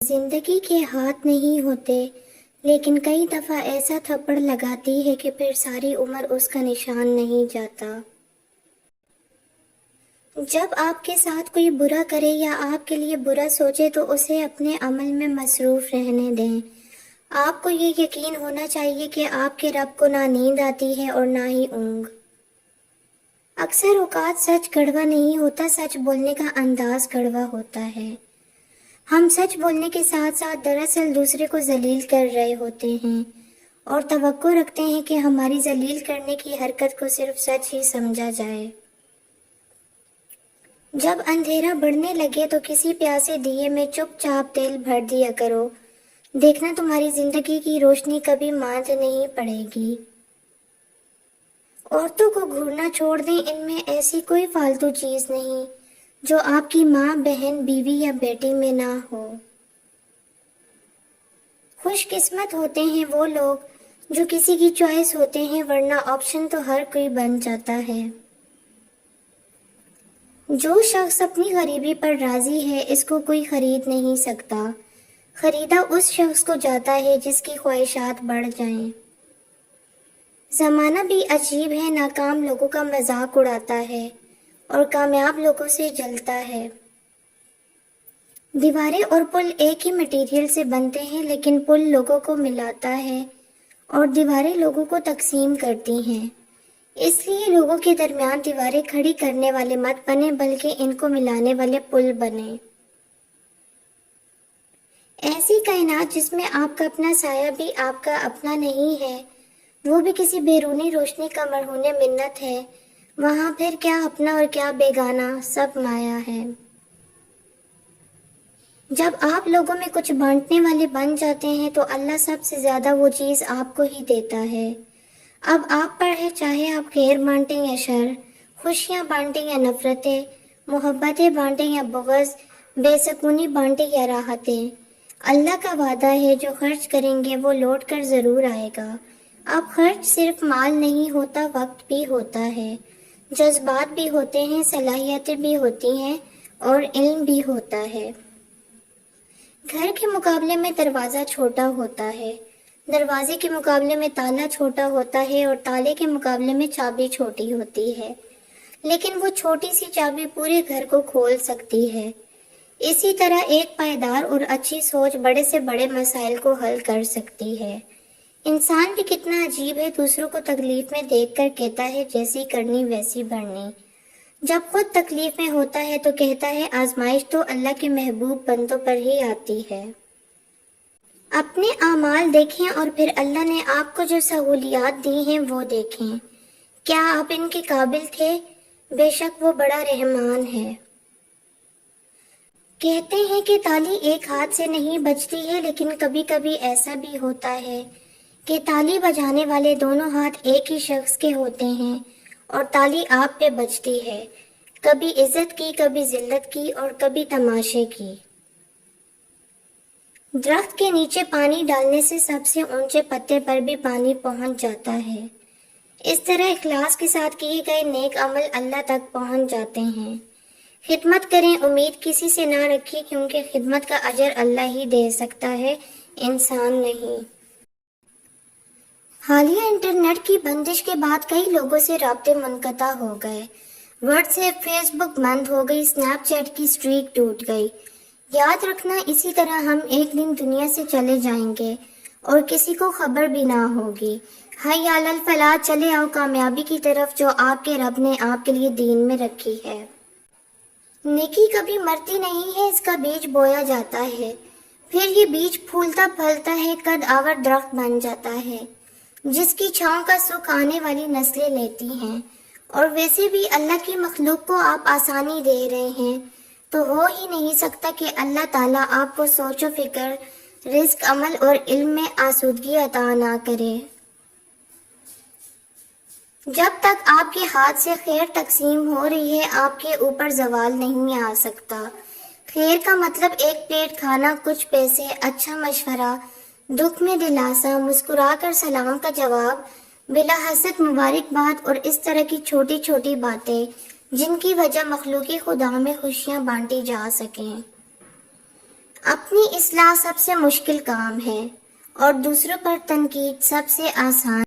زندگی کے ہاتھ نہیں ہوتے، لیکن کئی دفعہ ایسا تھپڑ لگاتی ہے کہ پھر ساری عمر اس کا نشان نہیں جاتا۔ جب آپ کے ساتھ کوئی برا کرے یا آپ کے لیے برا سوچے تو اسے اپنے عمل میں مصروف رہنے دیں۔ آپ کو یہ یقین ہونا چاہیے کہ آپ کے رب کو نہ نیند آتی ہے اور نہ ہی اونگ۔ اکثر اوقات سچ کڑوا نہیں ہوتا، سچ بولنے کا انداز کڑوا ہوتا ہے۔ ہم سچ بولنے کے ساتھ ساتھ دراصل دوسرے کو ذلیل کر رہے ہوتے ہیں اور توقع رکھتے ہیں کہ ہماری ذلیل کرنے کی حرکت کو صرف سچ ہی سمجھا جائے۔ جب اندھیرا بڑھنے لگے تو کسی پیاسے دیے میں چپ چاپ تیل بھر دیا کرو، دیکھنا تمہاری زندگی کی روشنی کبھی ماند نہیں پڑے گی۔ عورتوں کو گھورنا چھوڑ دیں، ان میں ایسی کوئی فالتو چیز نہیں جو آپ کی ماں، بہن، بیوی یا بیٹی میں نہ ہو۔ خوش قسمت ہوتے ہیں وہ لوگ جو کسی کی چوائس ہوتے ہیں، ورنہ آپشن تو ہر کوئی بن جاتا ہے۔ جو شخص اپنی غریبی پر راضی ہے اس کو کوئی خرید نہیں سکتا۔ خریدا اس شخص کو جاتا ہے جس کی خواہشات بڑھ جائیں۔ زمانہ بھی عجیب ہے، ناکام لوگوں کا مذاق اڑاتا ہے اور کامیاب لوگوں سے جلتا ہے۔ دیواریں اور پل ایک ہی مٹیریل سے بنتے ہیں، لیکن پل لوگوں کو ملاتا ہے اور دیواریں لوگوں کو تقسیم کرتی ہیں۔ اس لیے لوگوں کے درمیان دیواریں کھڑی کرنے والے مت بنے، بلکہ ان کو ملانے والے پل بنے۔ ایسی کائنات جس میں آپ کا اپنا سایہ بھی آپ کا اپنا نہیں ہے، وہ بھی کسی بیرونی روشنی کا مرہون منت ہے، وہاں پھر کیا اپنا اور کیا بیگانہ، سب مایا ہے۔ جب آپ لوگوں میں کچھ بانٹنے والے بن جاتے ہیں تو اللہ سب سے زیادہ وہ چیز آپ کو ہی دیتا ہے۔ اب آپ پر ہے، چاہے آپ خیر بانٹیں یا شر، خوشیاں بانٹیں یا نفرتیں، محبتیں بانٹیں یا بغض، بے سکونی بانٹیں یا راحتیں۔ اللہ کا وعدہ ہے جو خرچ کریں گے وہ لوٹ کر ضرور آئے گا۔ اب خرچ صرف مال نہیں ہوتا، وقت بھی ہوتا ہے، جذبات بھی ہوتے ہیں، صلاحیتیں بھی ہوتی ہیں اور علم بھی ہوتا ہے۔ گھر کے مقابلے میں دروازہ چھوٹا ہوتا ہے، دروازے کے مقابلے میں تالا چھوٹا ہوتا ہے اور تالے کے مقابلے میں چابی چھوٹی ہوتی ہے، لیکن وہ چھوٹی سی چابی پورے گھر کو کھول سکتی ہے۔ اسی طرح ایک پائیدار اور اچھی سوچ بڑے سے بڑے مسائل کو حل کر سکتی ہے۔ انسان بھی کتنا عجیب ہے، دوسروں کو تکلیف میں دیکھ کر کہتا ہے جیسی کرنی ویسی بھرنی، جب خود تکلیف میں ہوتا ہے تو کہتا ہے آزمائش تو اللہ کے محبوب بندوں پر ہی آتی ہے۔ اپنے اعمال دیکھیں اور پھر اللہ نے آپ کو جو سہولیات دی ہیں وہ دیکھیں۔ کیا آپ ان کے قابل تھے؟ بے شک وہ بڑا رحمان ہے۔ کہتے ہیں کہ تالی ایک ہاتھ سے نہیں بجتی ہے، لیکن کبھی کبھی ایسا بھی ہوتا ہے کہ تالی بجانے والے دونوں ہاتھ ایک ہی شخص کے ہوتے ہیں اور تالی آپ پہ بجتی ہے، کبھی عزت کی، کبھی ذلت کی اور کبھی تماشے کی۔ درخت کے نیچے پانی ڈالنے سے سب سے اونچے پتے پر بھی پانی پہنچ جاتا ہے۔ اس طرح اخلاص کے ساتھ کیے گئے نیک عمل اللہ تک پہنچ جاتے ہیں۔ خدمت کریں، امید کسی سے نہ رکھیں، کیونکہ خدمت کا اجر اللہ ہی دے سکتا ہے، انسان نہیں۔ حالیہ انٹرنیٹ کی بندش کے بعد کئی لوگوں سے رابطے منقطع ہو گئے۔ واٹس ایپ، فیس بک بند ہو گئی، اسنیپ چیٹ کی اسٹریک ٹوٹ گئی۔ یاد رکھنا، اسی طرح ہم ایک دن دنیا سے چلے جائیں گے اور کسی کو خبر بھی نہ ہوگی۔ حی علی الفلاح، چلے آؤ کامیابی کی طرف جو آپ کے رب نے آپ کے لیے دین میں رکھی ہے۔ نیکی کبھی مرتی نہیں ہے، اس کا بیج بویا جاتا ہے، پھر یہ بیج پھولتا پھلتا ہے، قد آور درخت بن جاتا ہے جس کی چھاؤں کا سکھ آنے والی نسلیں لیتی ہیں۔ اور ویسے بھی اللہ کی مخلوق کو آپ آسانی دے رہے ہیں، تو ہو ہی نہیں سکتا کہ اللہ تعالیٰ آپ کو سوچ و فکر، رزق، عمل اور علم میں آسودگی عطا نہ کرے۔ جب تک آپ کے ہاتھ سے خیر تقسیم ہو رہی ہے، آپ کے اوپر زوال نہیں آ سکتا۔ خیر کا مطلب ایک پلیٹ کھانا، کچھ پیسے، اچھا مشورہ، دکھ میں دلاسا، مسکرا کر سلام کا جواب، بلا حسد مبارکباد اور اس طرح کی چھوٹی چھوٹی باتیں جن کی وجہ مخلوق خدا میں خوشیاں بانٹی جا سکیں۔ اپنی اصلاح سب سے مشکل کام ہے اور دوسروں پر تنقید سب سے آسان.